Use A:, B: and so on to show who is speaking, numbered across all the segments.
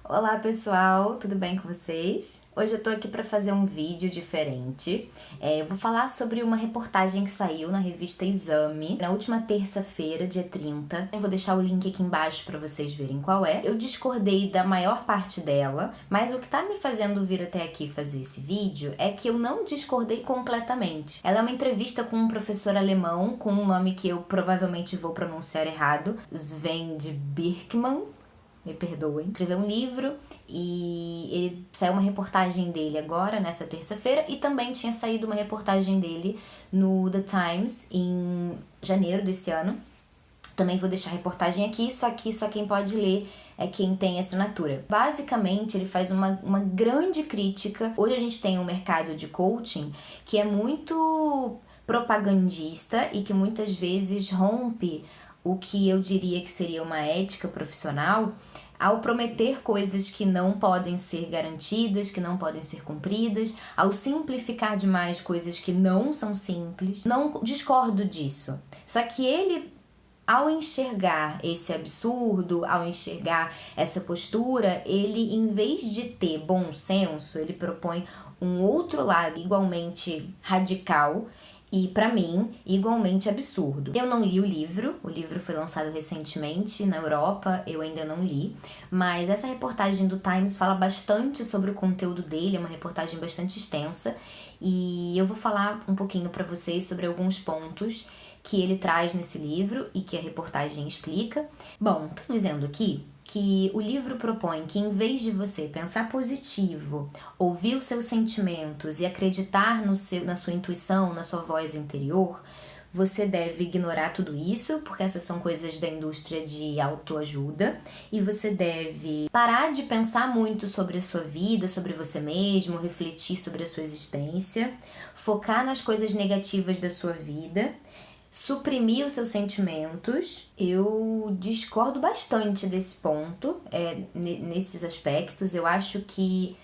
A: Olá pessoal, tudo bem com vocês? Hoje eu tô aqui para fazer um vídeo diferente. Eu vou falar sobre uma reportagem que saiu na revista Exame na última terça-feira, dia 30. Eu vou deixar o link aqui embaixo para vocês verem qual é. Eu discordei da maior parte dela, mas o que tá me fazendo vir até aqui fazer esse vídeo é que eu não discordei completamente. Ela é uma entrevista com um professor alemão com um nome que eu provavelmente vou pronunciar errado, Sven de Birkman. Me perdoem. Escreveu um livro e saiu uma reportagem dele agora, nessa terça-feira, e também tinha saído uma reportagem dele no The Times em janeiro desse ano. Também vou deixar a reportagem aqui, só quem pode ler é quem tem assinatura. Basicamente, ele faz uma grande crítica. Hoje a gente tem um mercado de coaching que é muito propagandista e que muitas vezes rompe o que eu diria que seria uma ética profissional ao prometer coisas que não podem ser garantidas, que não podem ser cumpridas, ao simplificar demais coisas que não são simples. Não discordo disso. Só que ele, ao enxergar esse absurdo, ao enxergar essa postura, ele, em vez de ter bom senso, ele propõe um outro lado igualmente radical e, pra mim, igualmente absurdo. Eu não li o livro foi lançado recentemente na Europa, eu ainda não li, mas essa reportagem do Times fala bastante sobre o conteúdo dele, é uma reportagem bastante extensa, e eu vou falar um pouquinho pra vocês sobre alguns pontos que ele traz nesse livro e que a reportagem explica. Bom, tô dizendo aqui que o livro propõe que, em vez de você pensar positivo, ouvir os seus sentimentos e acreditar na sua intuição, na sua voz interior, você deve ignorar tudo isso, porque essas são coisas da indústria de autoajuda, e você deve parar de pensar muito sobre a sua vida, sobre você mesmo, refletir sobre a sua existência, focar nas coisas negativas da sua vida, suprimir os seus sentimentos. Eu discordo bastante desse ponto, nesses aspectos. Eu acho que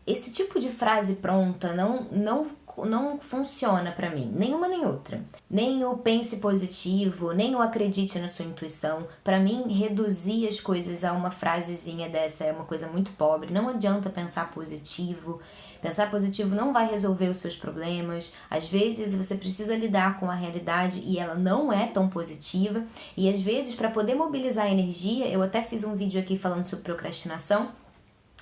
A: esse tipo de frase pronta não funciona pra mim, nenhuma nem outra. Nem o pense positivo, nem o acredite na sua intuição. Pra mim, reduzir as coisas a uma frasezinha dessa é uma coisa muito pobre. Não adianta pensar positivo. Pensar positivo não vai resolver os seus problemas. Às vezes você precisa lidar com a realidade e ela não é tão positiva. E às vezes, para poder mobilizar a energia, eu até fiz um vídeo aqui falando sobre procrastinação.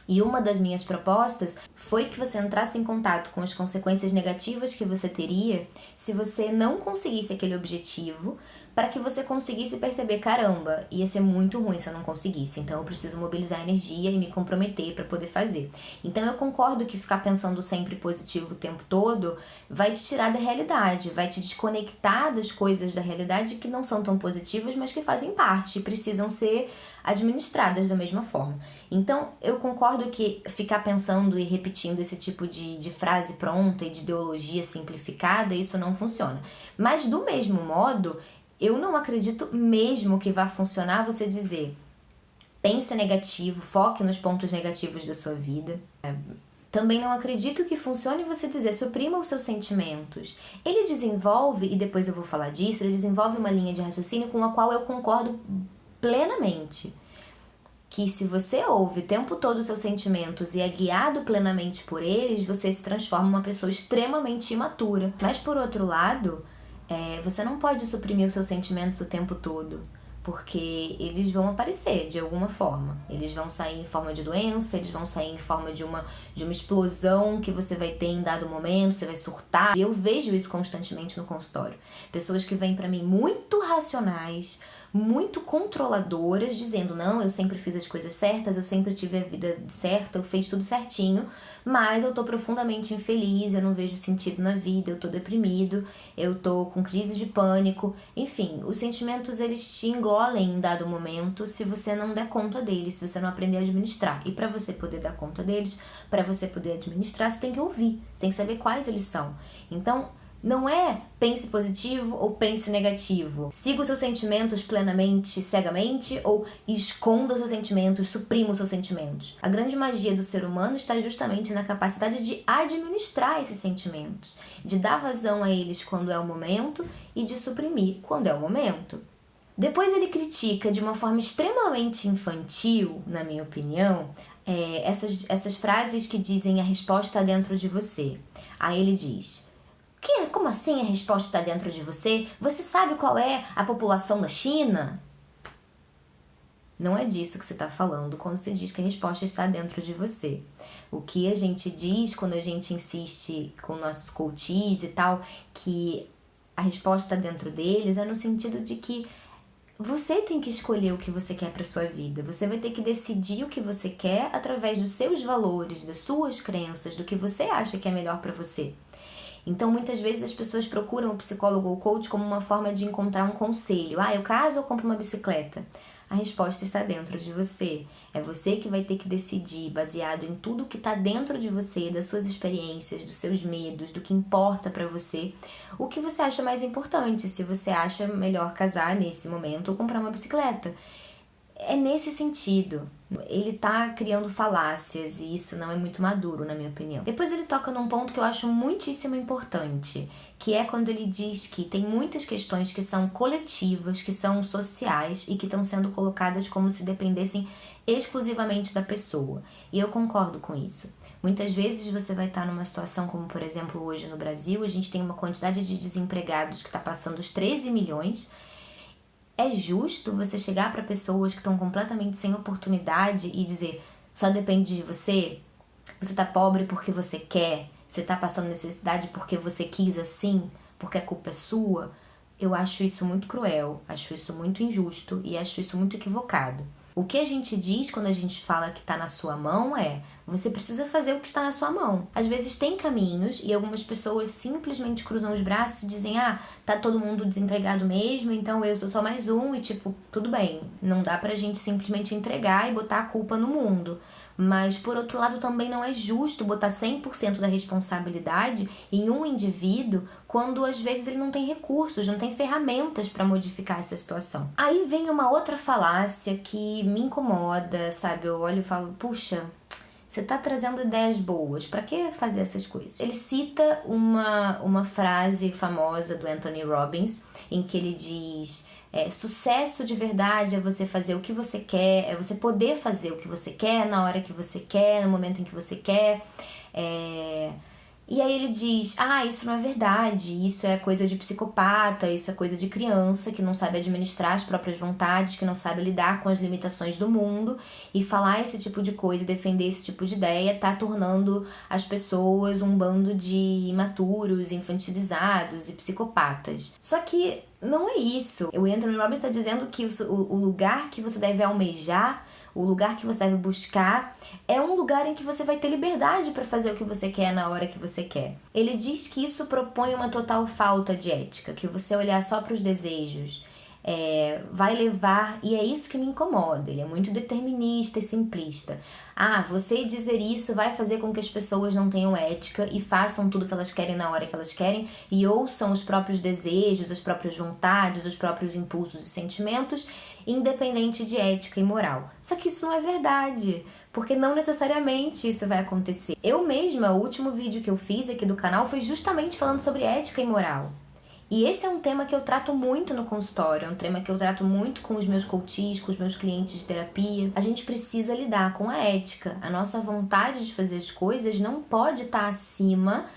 A: E uma das minhas propostas foi que você entrasse em contato com as consequências negativas que você teria se você não conseguisse aquele objetivo, para que você conseguisse perceber, caramba, ia ser muito ruim se eu não conseguisse, então eu preciso mobilizar energia e me comprometer para poder fazer. Então eu concordo que ficar pensando sempre positivo o tempo todo vai te tirar da realidade, vai te desconectar das coisas da realidade que não são tão positivas, mas que fazem parte e precisam ser administradas da mesma forma. Então eu concordo que ficar pensando e repetindo esse tipo de frase pronta e de ideologia simplificada, isso não funciona. Mas do mesmo modo, eu não acredito mesmo que vá funcionar você dizer pense negativo, foque nos pontos negativos da sua vida. Também não acredito que funcione você dizer suprima os seus sentimentos. Ele desenvolve, e depois eu vou falar disso, ele desenvolve uma linha de raciocínio com a qual eu concordo plenamente. Que se você ouve o tempo todo os seus sentimentos e é guiado plenamente por eles, você se transforma em uma pessoa extremamente imatura. Mas por outro lado, você não pode suprimir os seus sentimentos o tempo todo, porque eles vão aparecer de alguma forma. Eles vão sair em forma de doença, eles vão sair em forma de uma explosão que você vai ter em dado momento, você vai surtar. Eu vejo isso constantemente no consultório. Pessoas que vêm pra mim muito racionais, muito controladoras, dizendo, não, eu sempre fiz as coisas certas, eu sempre tive a vida certa, eu fiz tudo certinho, mas eu tô profundamente infeliz, eu não vejo sentido na vida, eu tô deprimido, eu tô com crise de pânico. Enfim, os sentimentos, eles te engolem em dado momento se você não der conta deles, se você não aprender a administrar. E pra você poder dar conta deles, pra você poder administrar, você tem que ouvir, você tem que saber quais eles são. Então, não é pense positivo ou pense negativo. Siga os seus sentimentos plenamente, cegamente, ou esconda os seus sentimentos, suprima os seus sentimentos. A grande magia do ser humano está justamente na capacidade de administrar esses sentimentos, de dar vazão a eles quando é o momento e de suprimir quando é o momento. Depois ele critica de uma forma extremamente infantil, na minha opinião, essas frases que dizem a resposta está dentro de você. Aí ele diz: como assim a resposta está dentro de você? Você sabe qual é a população da China? Não é disso que você está falando quando você diz que a resposta está dentro de você. O que a gente diz quando a gente insiste com nossos coaches e tal, que a resposta está dentro deles, é no sentido de que você tem que escolher o que você quer para sua vida. Você vai ter que decidir o que você quer através dos seus valores, das suas crenças, do que você acha que é melhor para você. Então, muitas vezes as pessoas procuram o psicólogo ou o coach como uma forma de encontrar um conselho. Eu caso ou compro uma bicicleta? A resposta está dentro de você. É você que vai ter que decidir, baseado em tudo que está dentro de você, das suas experiências, dos seus medos, do que importa para você, o que você acha mais importante, se você acha melhor casar nesse momento ou comprar uma bicicleta. É nesse sentido. Ele tá criando falácias e isso não é muito maduro, na minha opinião. Depois ele toca num ponto que eu acho muitíssimo importante, que é quando ele diz que tem muitas questões que são coletivas, que são sociais e que estão sendo colocadas como se dependessem exclusivamente da pessoa. E eu concordo com isso. Muitas vezes você vai estar numa situação como, por exemplo, hoje no Brasil, a gente tem uma quantidade de desempregados que está passando os 13 milhões. É justo você chegar para pessoas que estão completamente sem oportunidade e dizer: só depende de você? Você tá pobre porque você quer? Você tá passando necessidade porque você quis assim? Porque a culpa é sua? Eu acho isso muito cruel, acho isso muito injusto e acho isso muito equivocado. O que a gente diz quando a gente fala que tá na sua mão é: você precisa fazer o que está na sua mão. Às vezes tem caminhos e algumas pessoas simplesmente cruzam os braços e dizem: tá todo mundo desempregado mesmo, então eu sou só mais um, e tudo bem. Não dá pra gente simplesmente entregar e botar a culpa no mundo. Mas, por outro lado, também não é justo botar 100% da responsabilidade em um indivíduo quando, às vezes, ele não tem recursos, não tem ferramentas para modificar essa situação. Aí vem uma outra falácia que me incomoda, sabe? Eu olho e falo: puxa, você tá trazendo ideias boas, pra que fazer essas coisas? Ele cita uma frase famosa do Anthony Robbins, em que ele diz: sucesso de verdade é você fazer o que você quer, é você poder fazer o que você quer na hora que você quer, no momento em que você quer. E aí ele diz: isso não é verdade, isso é coisa de psicopata, isso é coisa de criança que não sabe administrar as próprias vontades, que não sabe lidar com as limitações do mundo, e falar esse tipo de coisa, defender esse tipo de ideia, tá tornando as pessoas um bando de imaturos, infantilizados e psicopatas. Só que não é isso. O Anthony Robbins está dizendo que o lugar que você deve almejar, o lugar que você deve buscar, é um lugar em que você vai ter liberdade para fazer o que você quer na hora que você quer. Ele diz que isso propõe uma total falta de ética, que você olhar só para os desejos vai levar, e é isso que me incomoda. Ele é muito determinista e simplista. Você dizer isso vai fazer com que as pessoas não tenham ética e façam tudo que elas querem na hora que elas querem e ouçam os próprios desejos, as próprias vontades, os próprios impulsos e sentimentos, independente de ética e moral. Só que isso não é verdade, porque não necessariamente isso vai acontecer. Eu mesma, o último vídeo que eu fiz aqui do canal foi justamente falando sobre ética e moral. E esse é um tema que eu trato muito no consultório, é um tema que eu trato muito com os meus coaches, com os meus clientes de terapia. A gente precisa lidar com a ética. A nossa vontade de fazer as coisas não pode estar acima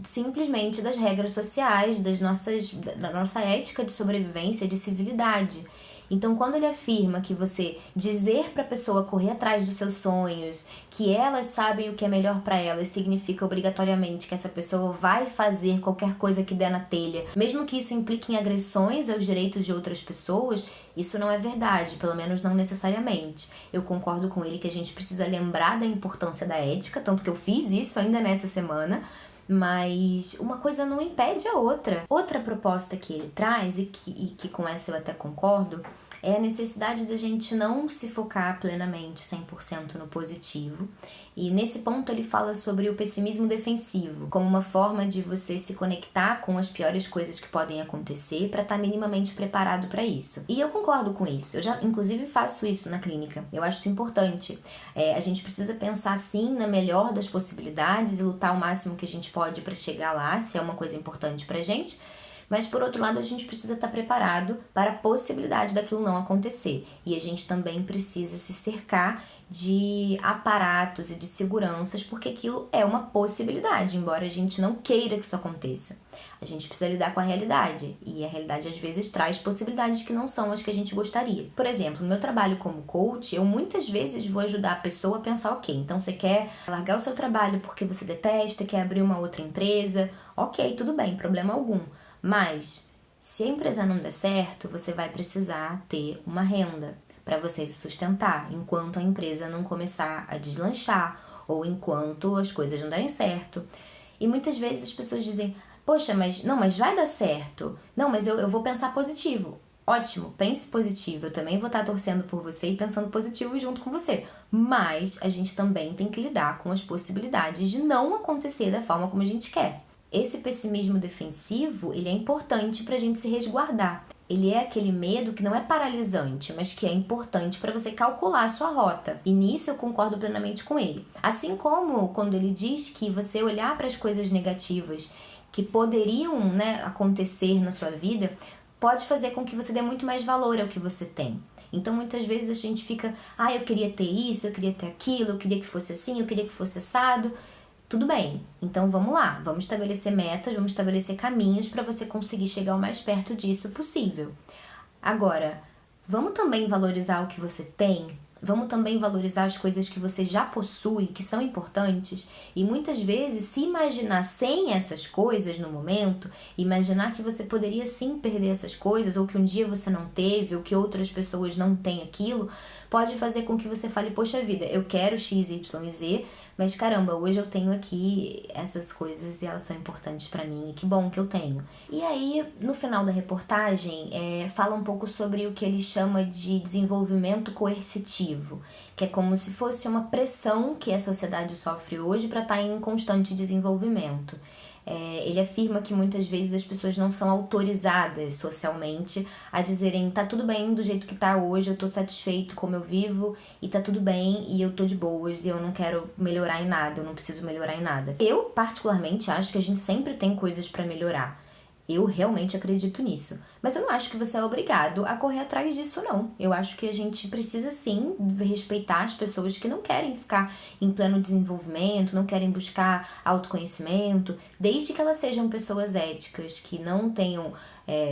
A: simplesmente das regras sociais, da nossa ética de sobrevivência e de civilidade. Então, quando ele afirma que você dizer para a pessoa correr atrás dos seus sonhos, que elas sabem o que é melhor para elas, significa obrigatoriamente que essa pessoa vai fazer qualquer coisa que der na telha, mesmo que isso implique em agressões aos direitos de outras pessoas, isso não é verdade, pelo menos não necessariamente. Eu concordo com ele que a gente precisa lembrar da importância da ética, tanto que eu fiz isso ainda nessa semana, mas uma coisa não impede a outra. Outra proposta que ele traz, e que com essa eu até concordo, é a necessidade da gente não se focar plenamente 100% no positivo. E nesse ponto ele fala sobre o pessimismo defensivo, como uma forma de você se conectar com as piores coisas que podem acontecer para estar minimamente preparado para isso. E eu concordo com isso, eu já inclusive faço isso na clínica, eu acho isso importante. A gente precisa pensar sim na melhor das possibilidades e lutar o máximo que a gente pode para chegar lá, se é uma coisa importante pra gente. Mas por outro lado, a gente precisa estar preparado para a possibilidade daquilo não acontecer. E a gente também precisa se cercar de aparatos e de seguranças, porque aquilo é uma possibilidade, embora a gente não queira que isso aconteça. A gente precisa lidar com a realidade, e a realidade às vezes traz possibilidades que não são as que a gente gostaria. Por exemplo, no meu trabalho como coach, eu muitas vezes vou ajudar a pessoa a pensar, ok, então você quer largar o seu trabalho porque você detesta, quer abrir uma outra empresa, ok, tudo bem, problema algum. Mas, se a empresa não der certo, você vai precisar ter uma renda para você se sustentar, enquanto a empresa não começar a deslanchar ou enquanto as coisas não derem certo. E muitas vezes as pessoas dizem, poxa, mas vai dar certo. Não, mas eu vou pensar positivo. Ótimo, pense positivo. Eu também vou estar torcendo por você e pensando positivo junto com você. Mas a gente também tem que lidar com as possibilidades de não acontecer da forma como a gente quer. Esse pessimismo defensivo, ele é importante para a gente se resguardar. Ele é aquele medo que não é paralisante, mas que é importante para você calcular a sua rota. E nisso eu concordo plenamente com ele. Assim como quando ele diz que você olhar para as coisas negativas que poderiam, acontecer na sua vida, pode fazer com que você dê muito mais valor ao que você tem. Então, muitas vezes a gente fica, eu queria ter isso, eu queria ter aquilo, eu queria que fosse assim, eu queria que fosse assado. Tudo bem, então vamos lá, vamos estabelecer metas, vamos estabelecer caminhos para você conseguir chegar o mais perto disso possível. Agora, vamos também valorizar o que você tem, vamos também valorizar as coisas que você já possui, que são importantes, e muitas vezes se imaginar sem essas coisas no momento, imaginar que você poderia sim perder essas coisas, ou que um dia você não teve, ou que outras pessoas não têm aquilo, pode fazer com que você fale, poxa vida, eu quero X, Y e Z, mas caramba, hoje eu tenho aqui essas coisas e elas são importantes pra mim, e que bom que eu tenho. E aí, no final da reportagem, fala um pouco sobre o que ele chama de desenvolvimento coercitivo, que é como se fosse uma pressão que a sociedade sofre hoje para estar em constante desenvolvimento. Ele afirma que muitas vezes as pessoas não são autorizadas socialmente a dizerem tá tudo bem do jeito que tá hoje, eu tô satisfeito como eu vivo e tá tudo bem e eu tô de boas e eu não quero melhorar em nada, eu não preciso melhorar em nada. Eu particularmente acho que a gente sempre tem coisas pra melhorar. Eu realmente acredito nisso. Mas eu não acho que você é obrigado a correr atrás disso, não. Eu acho que a gente precisa, sim, respeitar as pessoas que não querem ficar em pleno desenvolvimento, não querem buscar autoconhecimento, desde que elas sejam pessoas éticas, que não tenham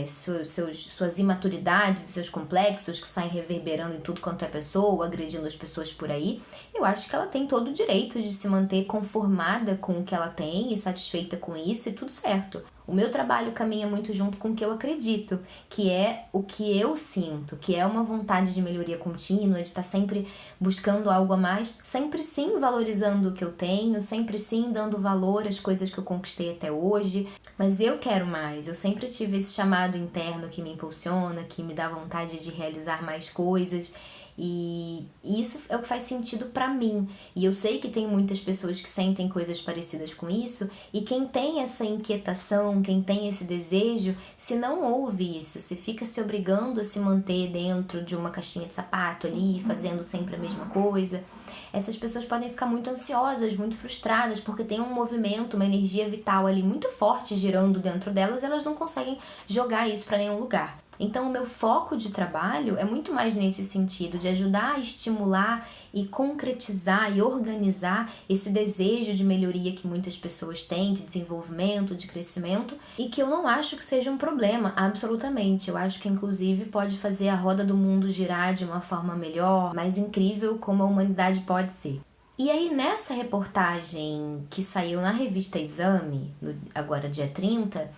A: suas imaturidades, seus complexos, que saem reverberando em tudo quanto é pessoa, agredindo as pessoas por aí. Eu acho que ela tem todo o direito de se manter conformada com o que ela tem e satisfeita com isso e tudo certo. O meu trabalho caminha muito junto com o que eu acredito, que é o que eu sinto, que é uma vontade de melhoria contínua, de estar sempre buscando algo a mais, sempre sim valorizando o que eu tenho, sempre sim dando valor às coisas que eu conquistei até hoje, mas eu quero mais, eu sempre tive esse chamado interno que me impulsiona, que me dá vontade de realizar mais coisas. E isso é o que faz sentido pra mim. E eu sei que tem muitas pessoas que sentem coisas parecidas com isso, e quem tem essa inquietação, quem tem esse desejo, se não ouve isso, se fica se obrigando a se manter dentro de uma caixinha de sapato ali, fazendo sempre a mesma coisa, essas pessoas podem ficar muito ansiosas, muito frustradas, porque tem um movimento, uma energia vital ali muito forte girando dentro delas, e elas não conseguem jogar isso pra nenhum lugar. Então, o meu foco de trabalho é muito mais nesse sentido, de ajudar a estimular e concretizar e organizar esse desejo de melhoria que muitas pessoas têm, de desenvolvimento, de crescimento, e que eu não acho que seja um problema, absolutamente. Eu acho que, inclusive, pode fazer a roda do mundo girar de uma forma melhor, mais incrível como a humanidade pode ser. E aí, nessa reportagem que saiu na revista Exame, agora dia 30,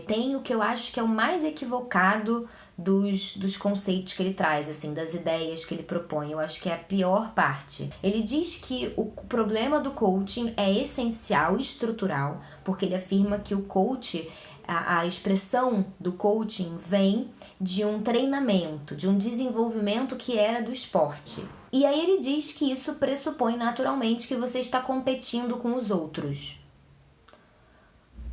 A: tem o que eu acho que é o mais equivocado dos conceitos que ele traz, assim, das ideias que ele propõe. Eu acho que é a pior parte. Ele diz que o problema do coaching é essencial e estrutural, porque ele afirma que o coach, a expressão do coaching vem de um treinamento, de um desenvolvimento que era do esporte. E aí ele diz que isso pressupõe naturalmente que você está competindo com os outros.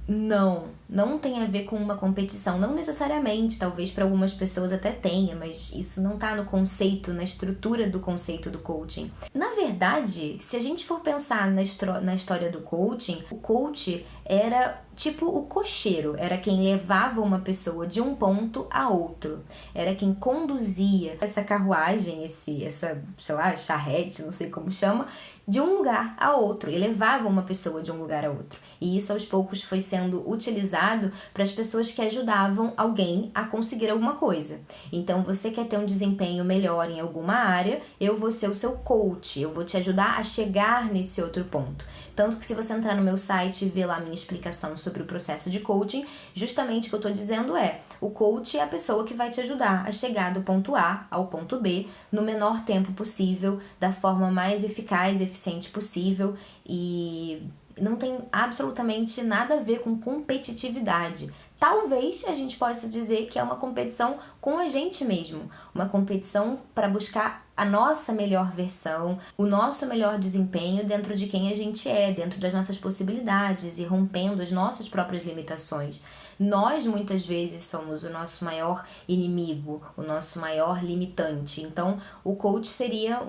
A: Não tem a ver com uma competição, não necessariamente, talvez para algumas pessoas até tenha, mas isso não tá no conceito, na estrutura do conceito do coaching. Na verdade, se a gente for pensar na história do coaching, o coach era tipo o cocheiro, era quem levava uma pessoa de um ponto a outro, era quem conduzia essa carruagem, essa, sei lá, charrete, não sei como chama, de um lugar a outro, e levava uma pessoa de um lugar a outro. E isso aos poucos foi sendo utilizado para as pessoas que ajudavam alguém a conseguir alguma coisa. Então, você quer ter um desempenho melhor em alguma área, eu vou ser o seu coach, eu vou te ajudar a chegar nesse outro ponto. Tanto que se você entrar no meu site e ver lá a minha explicação sobre o processo de coaching, justamente o que eu estou dizendo é, o coach é a pessoa que vai te ajudar a chegar do ponto A ao ponto B no menor tempo possível, da forma mais eficaz e eficiente possível, e não tem absolutamente nada a ver com competitividade. Talvez a gente possa dizer que é uma competição com a gente mesmo, uma competição para buscar a nossa melhor versão, o nosso melhor desempenho dentro de quem a gente é, dentro das nossas possibilidades e rompendo as nossas próprias limitações. Nós, muitas vezes, somos o nosso maior inimigo, o nosso maior limitante. Então, o coach seria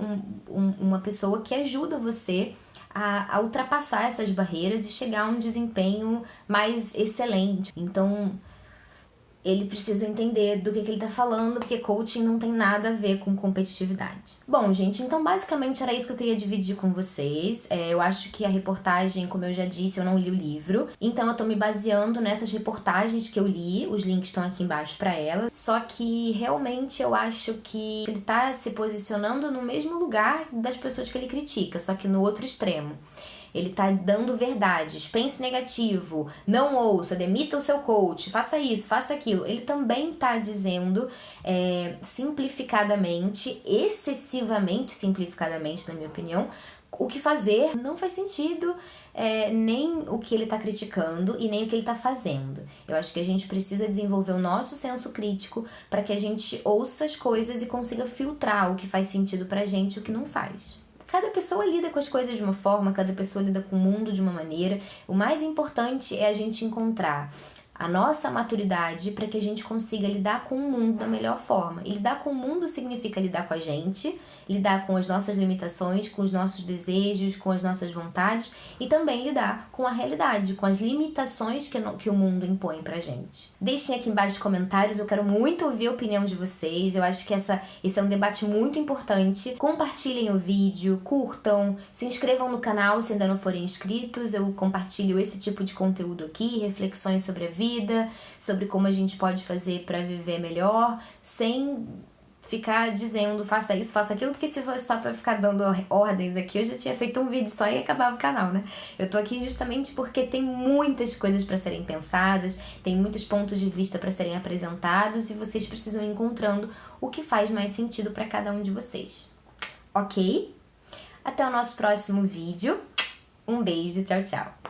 A: uma pessoa que ajuda você a ultrapassar essas barreiras e chegar a um desempenho mais excelente. Então, ele precisa entender do que ele tá falando, porque coaching não tem nada a ver com competitividade. Bom, gente, então basicamente era isso que eu queria dividir com vocês. Eu acho que a reportagem, como eu já disse, eu não li o livro, então eu tô me baseando nessas reportagens que eu li, os links estão aqui embaixo pra ela, só que realmente eu acho que ele tá se posicionando no mesmo lugar das pessoas que ele critica, só que no outro extremo. Ele tá dando verdades, pense negativo, não ouça, demita o seu coach, faça isso, faça aquilo. Ele também tá dizendo simplificadamente, excessivamente simplificadamente, na minha opinião, o que fazer. Não faz sentido nem o que ele tá criticando e nem o que ele tá fazendo. Eu acho que a gente precisa desenvolver o nosso senso crítico para que a gente ouça as coisas e consiga filtrar o que faz sentido pra gente e o que não faz. Cada pessoa lida com as coisas de uma forma, cada pessoa lida com o mundo de uma maneira. O mais importante é a gente encontrar a nossa maturidade para que a gente consiga lidar com o mundo da melhor forma. E lidar com o mundo significa lidar com a gente, lidar com as nossas limitações, com os nossos desejos, com as nossas vontades e também lidar com a realidade, com as limitações que o mundo impõe pra gente. Deixem aqui embaixo nos comentários, eu quero muito ouvir a opinião de vocês, eu acho que esse é um debate muito importante. Compartilhem o vídeo, curtam, se inscrevam no canal se ainda não forem inscritos, eu compartilho esse tipo de conteúdo aqui, reflexões sobre a vida, sobre como a gente pode fazer pra viver melhor, sem ficar dizendo faça isso, faça aquilo, porque se fosse só pra ficar dando ordens aqui, eu já tinha feito um vídeo só e acabava o canal, né? Eu tô aqui justamente porque tem muitas coisas pra serem pensadas, tem muitos pontos de vista pra serem apresentados e vocês precisam ir encontrando o que faz mais sentido pra cada um de vocês. Ok? Até o nosso próximo vídeo. Um beijo, tchau, tchau!